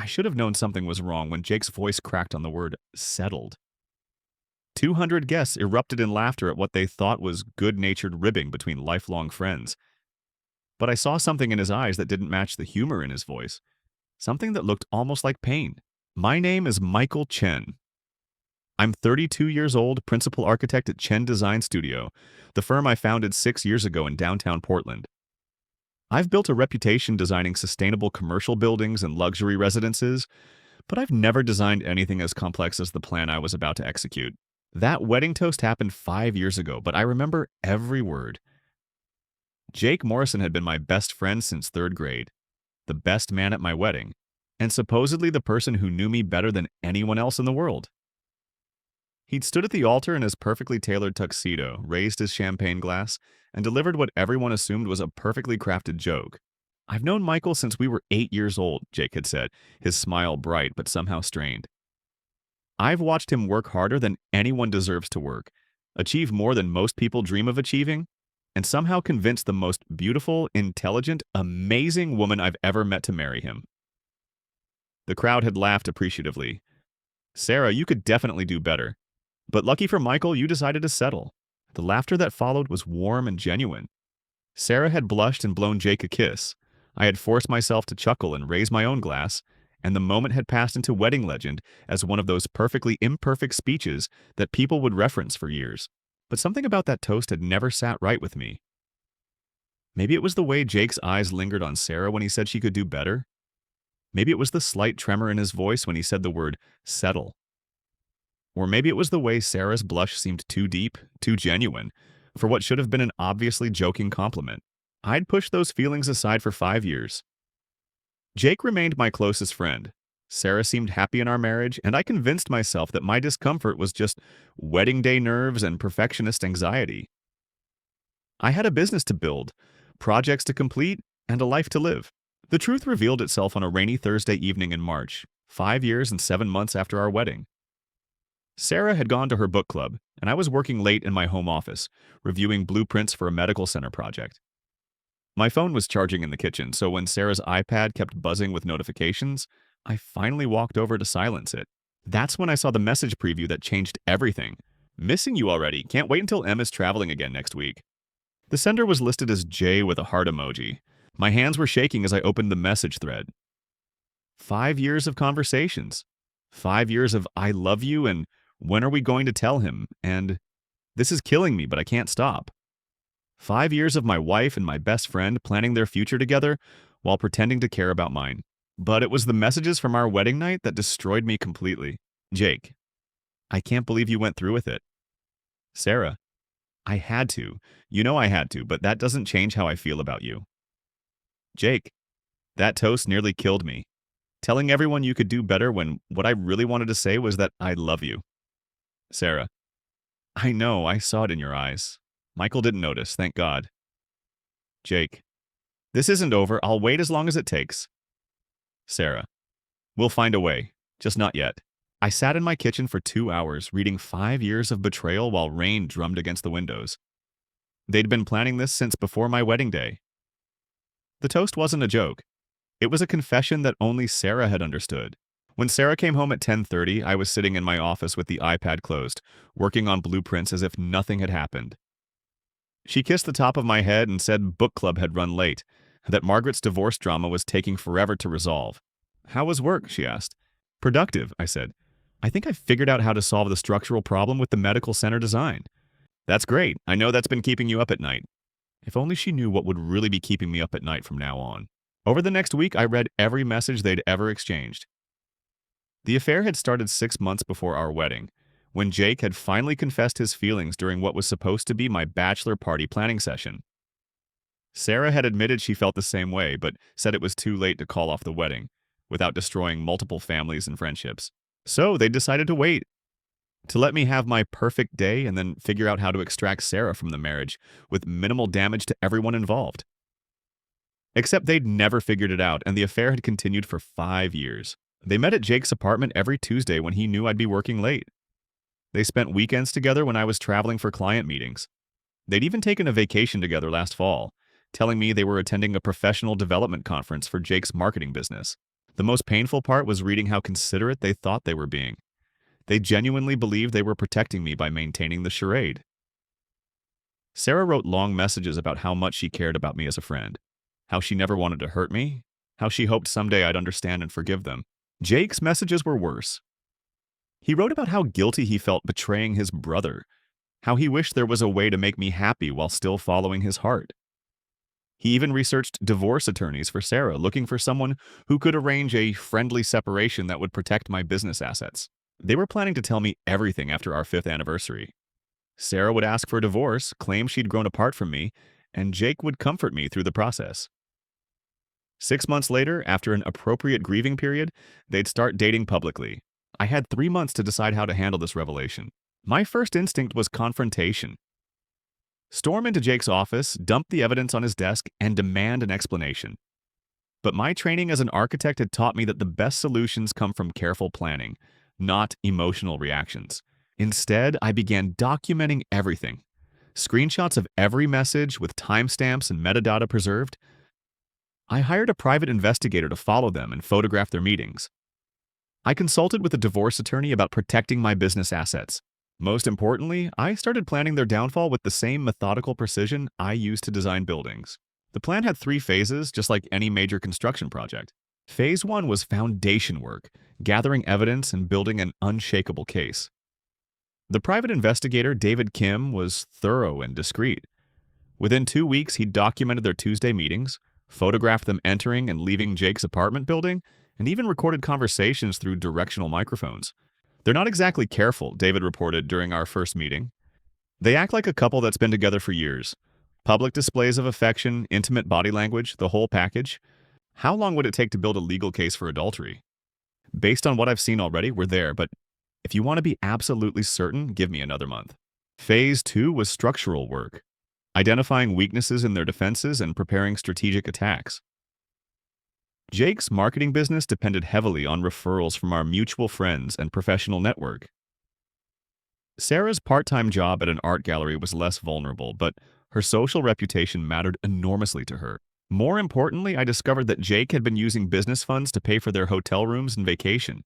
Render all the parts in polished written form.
I should have known something was wrong when Jake's voice cracked on the word settled. 200 guests erupted in laughter at what they thought was good-natured ribbing between lifelong friends. But I saw something in his eyes that didn't match the humor in his voice. Something that looked almost like pain. My name is Michael Chen. I'm 32 years old, principal architect at Chen Design Studio, the firm I founded 6 years ago in downtown Portland. I've built a reputation designing sustainable commercial buildings and luxury residences, but I've never designed anything as complex as the plan I was about to execute. That wedding toast happened 5 years ago, but I remember every word. Jake Morrison had been my best friend since third grade, the best man at my wedding, and supposedly the person who knew me better than anyone else in the world. He'd stood at the altar in his perfectly tailored tuxedo, raised his champagne glass, and delivered what everyone assumed was a perfectly crafted joke. I've known Michael since we were 8 years old, Jake had said, his smile bright but somehow strained. I've watched him work harder than anyone deserves to work, achieve more than most people dream of achieving, and somehow convince the most beautiful, intelligent, amazing woman I've ever met to marry him. The crowd had laughed appreciatively. Sarah, you could definitely do better. But lucky for Michael, you decided to settle. The laughter that followed was warm and genuine. Sarah had blushed and blown Jake a kiss. I had forced myself to chuckle and raise my own glass, and the moment had passed into wedding legend as one of those perfectly imperfect speeches that people would reference for years. But something about that toast had never sat right with me. Maybe it was the way Jake's eyes lingered on Sarah when he said she could do better. Maybe it was the slight tremor in his voice when he said the word settle. Or maybe it was the way Sarah's blush seemed too deep, too genuine, for what should have been an obviously joking compliment. I'd pushed those feelings aside for 5 years. Jake remained my closest friend. Sarah seemed happy in our marriage, and I convinced myself that my discomfort was just wedding day nerves and perfectionist anxiety. I had a business to build, projects to complete, and a life to live. The truth revealed itself on a rainy Thursday evening in March, 5 years and 7 months after our wedding. Sarah had gone to her book club, and I was working late in my home office, reviewing blueprints for a medical center project. My phone was charging in the kitchen, so when Sarah's iPad kept buzzing with notifications, I finally walked over to silence it. That's when I saw the message preview that changed everything. Missing you already. Can't wait until Emma's traveling again next week. The sender was listed as J with a heart emoji. My hands were shaking as I opened the message thread. 5 years of conversations. 5 years of I love you and when are we going to tell him? And this is killing me, but I can't stop. 5 years of my wife and my best friend planning their future together while pretending to care about mine. But it was the messages from our wedding night that destroyed me completely. Jake, I can't believe you went through with it. Sarah, I had to. You know I had to, but that doesn't change how I feel about you. Jake, that toast nearly killed me. Telling everyone you could do better when what I really wanted to say was that I love you. Sarah, I know, I saw it in your eyes. Michael didn't notice, thank God. Jake, this isn't over. I'll wait as long as it takes. Sarah, we'll find a way, just not yet. I sat in my kitchen for 2 hours, reading 5 years of betrayal while rain drummed against the windows. They'd been planning this since before my wedding day. The toast wasn't a joke. It was a confession that only Sarah had understood. When Sarah came home at 10:30, I was sitting in my office with the iPad closed, working on blueprints as if nothing had happened. She kissed the top of my head and said book club had run late, that Margaret's divorce drama was taking forever to resolve. How was work? She asked. Productive, I said. I think I figured out how to solve the structural problem with the medical center design. That's great. I know that's been keeping you up at night. If only she knew what would really be keeping me up at night from now on. Over the next week, I read every message they'd ever exchanged. The affair had started 6 months before our wedding, when Jake had finally confessed his feelings during what was supposed to be my bachelor party planning session. Sarah had admitted she felt the same way, but said it was too late to call off the wedding, without destroying multiple families and friendships. So they decided to wait, to let me have my perfect day and then figure out how to extract Sarah from the marriage with minimal damage to everyone involved. Except they'd never figured it out, and the affair had continued for 5 years. They met at Jake's apartment every Tuesday when he knew I'd be working late. They spent weekends together when I was traveling for client meetings. They'd even taken a vacation together last fall, telling me they were attending a professional development conference for Jake's marketing business. The most painful part was reading how considerate they thought they were being. They genuinely believed they were protecting me by maintaining the charade. Sarah wrote long messages about how much she cared about me as a friend, how she never wanted to hurt me, how she hoped someday I'd understand and forgive them. Jake's messages were worse. He wrote about how guilty he felt betraying his brother, how he wished there was a way to make me happy while still following his heart. He even researched divorce attorneys for Sarah, looking for someone who could arrange a friendly separation that would protect my business assets. They were planning to tell me everything after our 5th anniversary. Sarah would ask for a divorce, claim she'd grown apart from me, and Jake would comfort me through the process. 6 months later, after an appropriate grieving period, they'd start dating publicly. I had 3 months to decide how to handle this revelation. My first instinct was confrontation. Storm into Jake's office, dump the evidence on his desk, and demand an explanation. But my training as an architect had taught me that the best solutions come from careful planning, not emotional reactions. Instead, I began documenting everything. Screenshots of every message with timestamps and metadata preserved. I hired a private investigator to follow them and photograph their meetings. I consulted with a divorce attorney about protecting my business assets. Most importantly, I started planning their downfall with the same methodical precision I used to design buildings. The plan had 3 phases, just like any major construction project. Phase 1 was foundation work, gathering evidence and building an unshakable case. The private investigator, David Kim, was thorough and discreet. Within 2 weeks, he documented their Tuesday meetings, photographed them entering and leaving Jake's apartment building, and even recorded conversations through directional microphones. They're not exactly careful, David reported during our first meeting. They act like a couple that's been together for years. Public displays of affection, intimate body language, the whole package. How long would it take to build a legal case for adultery? Based on what I've seen already, we're there, but if you want to be absolutely certain, give me another month. Phase 2 was structural work, identifying weaknesses in their defenses and preparing strategic attacks. Jake's marketing business depended heavily on referrals from our mutual friends and professional network. Sarah's part-time job at an art gallery was less vulnerable, but her social reputation mattered enormously to her. More importantly, I discovered that Jake had been using business funds to pay for their hotel rooms and vacation.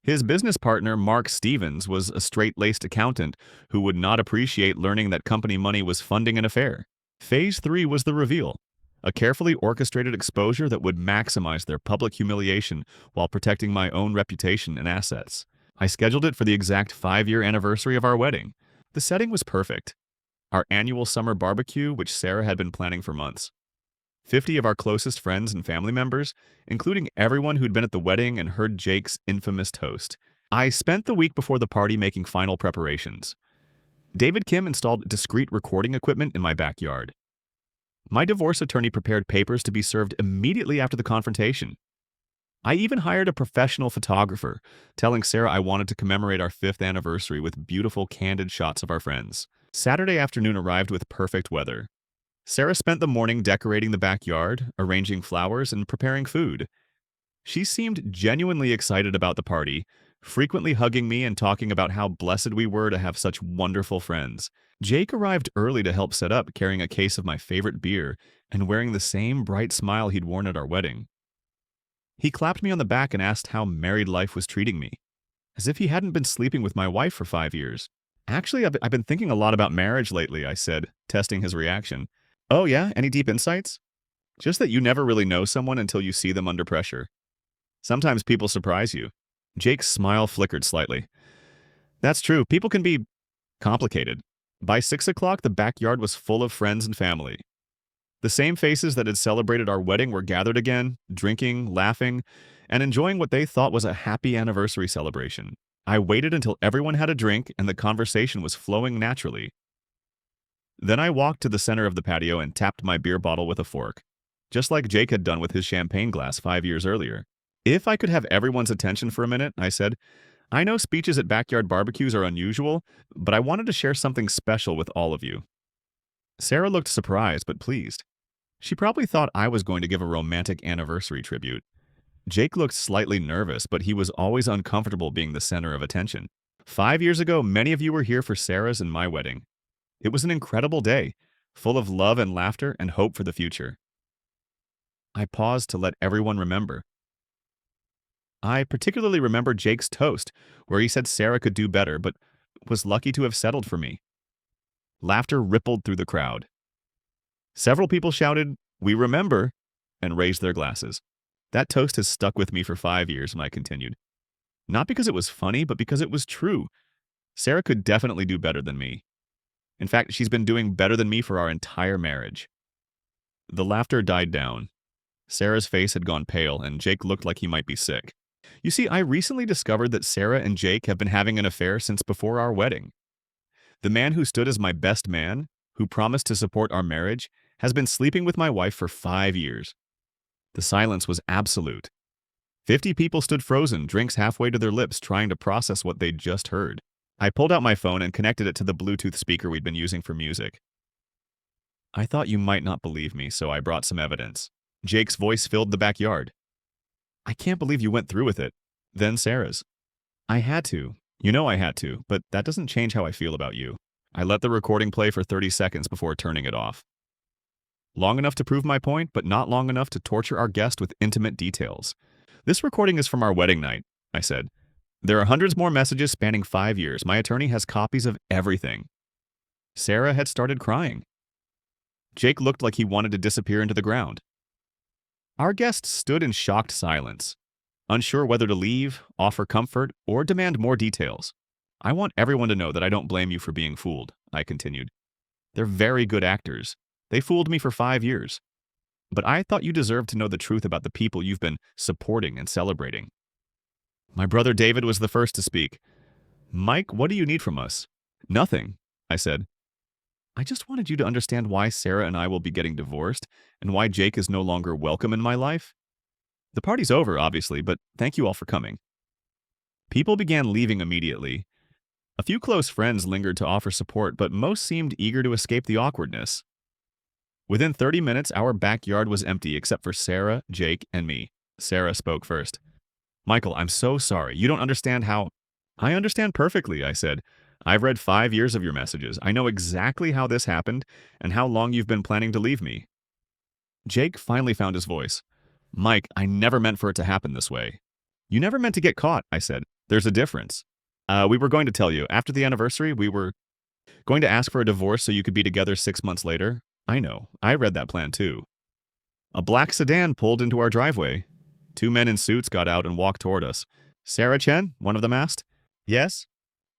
His business partner, Mark Stevens, was a straight-laced accountant who would not appreciate learning that company money was funding an affair. Phase 3 was the reveal, a carefully orchestrated exposure that would maximize their public humiliation while protecting my own reputation and assets. I scheduled it for the exact 5-year anniversary of our wedding. The setting was perfect. Our annual summer barbecue, which Sarah had been planning for months. 50 of our closest friends and family members, including everyone who'd been at the wedding and heard Jake's infamous toast. I spent the week before the party making final preparations. David Kim installed discreet recording equipment in my backyard. My divorce attorney prepared papers to be served immediately after the confrontation. I even hired a professional photographer, telling Sarah I wanted to commemorate our 5th anniversary with beautiful, candid shots of our friends. Saturday afternoon arrived with perfect weather. Sarah spent the morning decorating the backyard, arranging flowers, and preparing food. She seemed genuinely excited about the party, frequently hugging me and talking about how blessed we were to have such wonderful friends. Jake arrived early to help set up, carrying a case of my favorite beer and wearing the same bright smile he'd worn at our wedding. He clapped me on the back and asked how married life was treating me, as if he hadn't been sleeping with my wife for 5 years. Actually, I've been thinking a lot about marriage lately, I said, testing his reaction. Oh yeah? Any deep insights? Just that you never really know someone until you see them under pressure. Sometimes people surprise you. Jake's smile flickered slightly. That's true. People can be complicated. By 6 o'clock, the backyard was full of friends and family. The same faces that had celebrated our wedding were gathered again, drinking, laughing, and enjoying what they thought was a happy anniversary celebration. I waited until everyone had a drink and the conversation was flowing naturally. Then I walked to the center of the patio and tapped my beer bottle with a fork, just like Jake had done with his champagne glass 5 years earlier. If I could have everyone's attention for a minute, I said, I know speeches at backyard barbecues are unusual, but I wanted to share something special with all of you. Sarah looked surprised but pleased. She probably thought I was going to give a romantic anniversary tribute. Jake looked slightly nervous, but he was always uncomfortable being the center of attention. 5 years ago, many of you were here for Sarah's and my wedding. It was an incredible day, full of love and laughter and hope for the future. I paused to let everyone remember. I particularly remember Jake's toast, where he said Sarah could do better, but was lucky to have settled for me. Laughter rippled through the crowd. Several people shouted, "We remember," and raised their glasses. That toast has stuck with me for 5 years, and I continued. Not because it was funny, but because it was true. Sarah could definitely do better than me. In fact, she's been doing better than me for our entire marriage. The laughter died down. Sarah's face had gone pale, and Jake looked like he might be sick. You see, I recently discovered that Sarah and Jake have been having an affair since before our wedding. The man who stood as my best man, who promised to support our marriage, has been sleeping with my wife for 5 years. The silence was absolute. 50 people stood frozen, drinks halfway to their lips, trying to process what they'd just heard. I pulled out my phone and connected it to the Bluetooth speaker we'd been using for music. I thought you might not believe me, so I brought some evidence. Jake's voice filled the backyard. I can't believe you went through with it. Then Sarah's. I had to. You know I had to, but that doesn't change how I feel about you. I let the recording play for 30 seconds before turning it off. Long enough to prove my point, but not long enough to torture our guest with intimate details. This recording is from our wedding night, I said. There are hundreds more messages spanning 5 years. My attorney has copies of everything. Sarah had started crying. Jake looked like he wanted to disappear into the ground. Our guest stood in shocked silence, unsure whether to leave, offer comfort, or demand more details. I want everyone to know that I don't blame you for being fooled, I continued. They're very good actors. They fooled me for 5 years. But I thought you deserved to know the truth about the people you've been supporting and celebrating. My brother David was the first to speak. Mike, what do you need from us? Nothing, I said. I just wanted you to understand why Sarah and I will be getting divorced and why Jake is no longer welcome in my life. The party's over, obviously, but thank you all for coming. People began leaving immediately. A few close friends lingered to offer support, but most seemed eager to escape the awkwardness. Within 30 minutes, our backyard was empty except for Sarah, Jake, and me. Sarah spoke first. Michael, I'm so sorry. You don't understand how... I understand perfectly, I said. I've read 5 years of your messages. I know exactly how this happened and how long you've been planning to leave me. Jake finally found his voice. Mike, I never meant for it to happen this way. You never meant to get caught, I said. There's a difference. We were going to tell you. After the anniversary, we were going to ask for a divorce so you could be together 6 months later. I know. I read that plan too. A black sedan pulled into our driveway. 2 men in suits got out and walked toward us. Sarah Chen, one of them asked. Yes?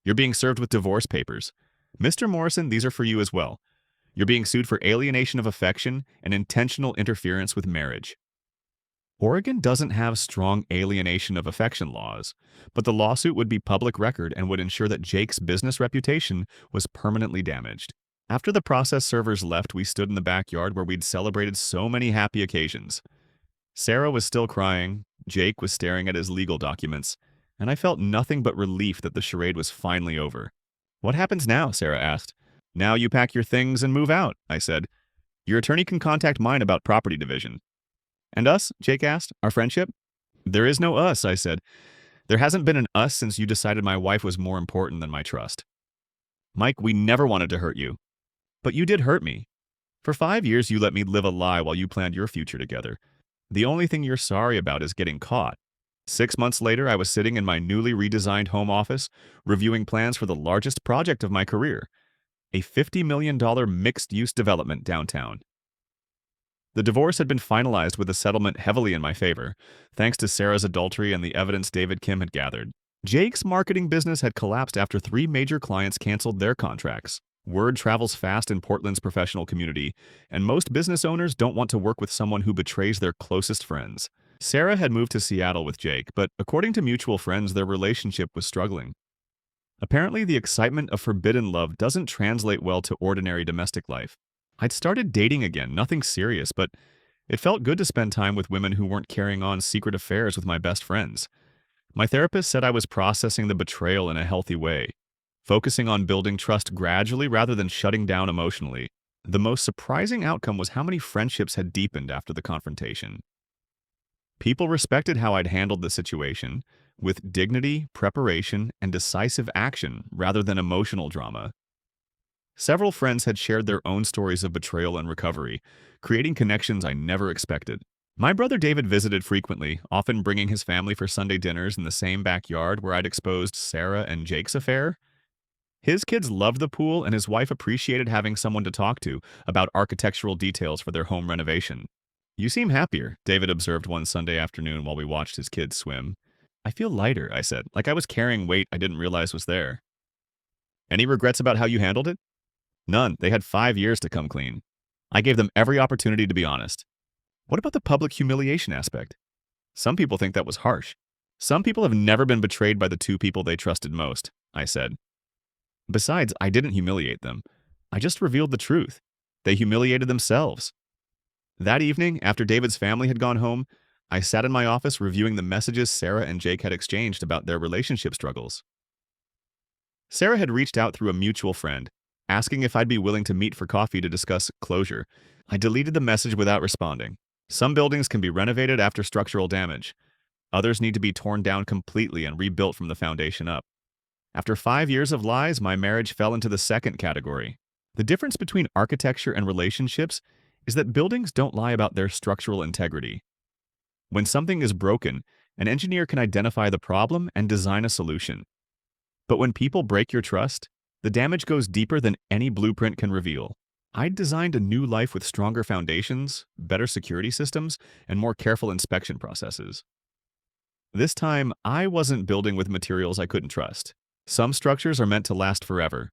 You're being served with divorce papers. Mr. Morrison, these are for you as well. You're being sued for alienation of affection and intentional interference with marriage. Oregon doesn't have strong alienation of affection laws, but the lawsuit would be public record and would ensure that Jake's business reputation was permanently damaged. After the process servers left, we stood in the backyard where we'd celebrated so many happy occasions. Sarah was still crying, Jake was staring at his legal documents, and I felt nothing but relief that the charade was finally over. What happens now? Sarah asked. Now you pack your things and move out, I said. Your attorney can contact mine about property division. And us? Jake asked. Our friendship? There is no us, I said. There hasn't been an us since you decided my wife was more important than my trust. Mike, we never wanted to hurt you. But you did hurt me. For 5 years, you let me live a lie while you planned your future together. The only thing you're sorry about is getting caught. 6 months later, I was sitting in my newly redesigned home office, reviewing plans for the largest project of my career, a $50 million mixed-use development downtown. The divorce had been finalized with a settlement heavily in my favor, thanks to Sarah's adultery and the evidence David Kim had gathered. Jake's marketing business had collapsed after 3 major clients canceled their contracts. Word travels fast in Portland's professional community, and most business owners don't want to work with someone who betrays their closest friends. Sarah had moved to Seattle with Jake, but according to mutual friends, their relationship was struggling. Apparently, the excitement of forbidden love doesn't translate well to ordinary domestic life. I'd started dating again, nothing serious, but it felt good to spend time with women who weren't carrying on secret affairs with my best friends. My therapist said I was processing the betrayal in a healthy way, focusing on building trust gradually rather than shutting down emotionally. The most surprising outcome was how many friendships had deepened after the confrontation. People respected how I'd handled the situation, with dignity, preparation, and decisive action rather than emotional drama. Several friends had shared their own stories of betrayal and recovery, creating connections I never expected. My brother David visited frequently, often bringing his family for Sunday dinners in the same backyard where I'd exposed Sarah and Jake's affair. His kids loved the pool, and his wife appreciated having someone to talk to about architectural details for their home renovation. You seem happier, David observed one Sunday afternoon while we watched his kids swim. I feel lighter, I said, like I was carrying weight I didn't realize was there. Any regrets about how you handled it? None. They had 5 years to come clean. I gave them every opportunity to be honest. What about the public humiliation aspect? Some people think that was harsh. Some people have never been betrayed by the two people they trusted most, I said. Besides, I didn't humiliate them. I just revealed the truth. They humiliated themselves. That evening, after David's family had gone home, I sat in my office reviewing the messages Sarah and Jake had exchanged about their relationship struggles. Sarah had reached out through a mutual friend, asking if I'd be willing to meet for coffee to discuss closure. I deleted the message without responding. Some buildings can be renovated after structural damage. Others need to be torn down completely and rebuilt from the foundation up. After 5 years of lies, my marriage fell into the second category. The difference between architecture and relationships is that buildings don't lie about their structural integrity. When something is broken, an engineer can identify the problem and design a solution. But when people break your trust, the damage goes deeper than any blueprint can reveal. I designed a new life with stronger foundations, better security systems, and more careful inspection processes. This time, I wasn't building with materials I couldn't trust. Some structures are meant to last forever.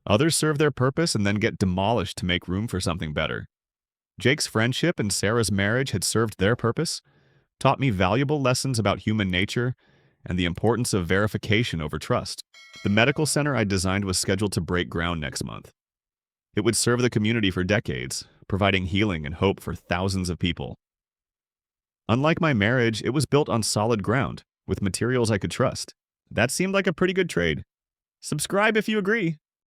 Others serve their purpose and then get demolished to make room for something better. Jake's friendship and Sarah's marriage had served their purpose, taught me valuable lessons about human nature and the importance of verification over trust. The medical center I designed was scheduled to break ground next month. It would serve the community for decades, providing healing and hope for thousands of people. Unlike my marriage, it was built on solid ground, with materials I could trust. That seemed like a pretty good trade. Subscribe if you agree.